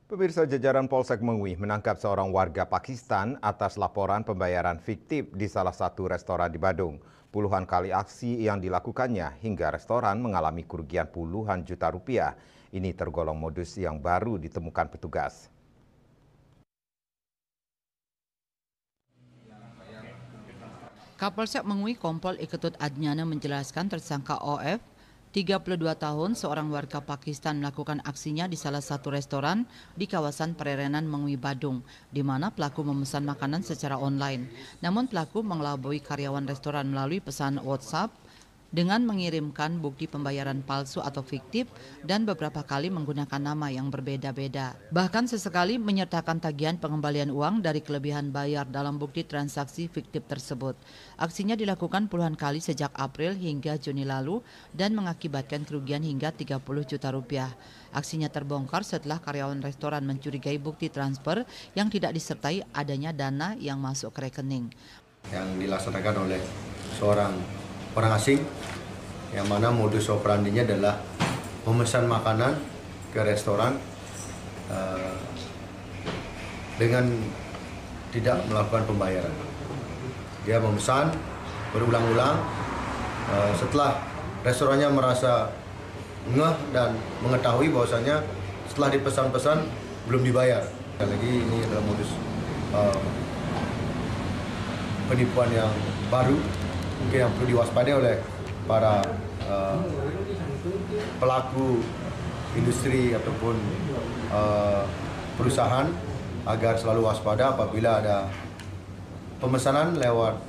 Pemirsa, jajaran Polsek Mengwi menangkap seorang warga Pakistan atas laporan pembayaran fiktif di salah satu restoran di Badung. Puluhan kali aksi yang dilakukannya hingga restoran mengalami kerugian puluhan juta rupiah. Ini tergolong modus yang baru ditemukan petugas. Kapolsek Mengwi Kompol Iketut Adnyana menjelaskan tersangka OF, 32 tahun, seorang warga Pakistan melakukan aksinya di salah satu restoran di kawasan Pererenan Mengwi Badung, di mana pelaku memesan makanan secara online. Namun pelaku mengelabui karyawan restoran melalui pesan WhatsApp dengan mengirimkan bukti pembayaran palsu atau fiktif dan beberapa kali menggunakan nama yang berbeda-beda. Bahkan sesekali menyertakan tagihan pengembalian uang dari kelebihan bayar dalam bukti transaksi fiktif tersebut. Aksinya dilakukan puluhan kali sejak April hingga Juni lalu dan mengakibatkan kerugian hingga 30 juta rupiah. Aksinya terbongkar setelah karyawan restoran mencurigai bukti transfer yang tidak disertai adanya dana yang masuk ke rekening. Yang dilaksanakan oleh seorang orang asing, yang mana modus operandinya adalah memesan makanan ke restoran dengan tidak melakukan pembayaran. Dia memesan berulang-ulang, setelah restorannya merasa ngeh dan mengetahui bahwasanya setelah dipesan-pesan belum dibayar. Lagi ini adalah modus penipuan yang baru, mungkin yang perlu diwaspadai oleh para pelaku industri ataupun perusahaan agar selalu waspada apabila ada pemesanan lewat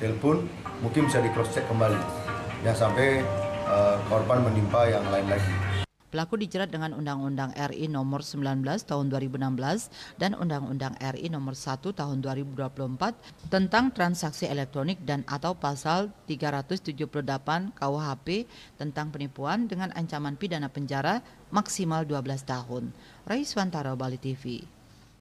telepon, mungkin bisa di cross check kembali, jangan sampai korban menimpa yang lain lagi. Pelaku dijerat dengan Undang-Undang RI Nomor 19 Tahun 2016 dan Undang-Undang RI Nomor 1 Tahun 2024 tentang transaksi elektronik dan atau pasal 378 KUHP tentang penipuan dengan ancaman pidana penjara maksimal 12 tahun. Raiswantara, Bali TV.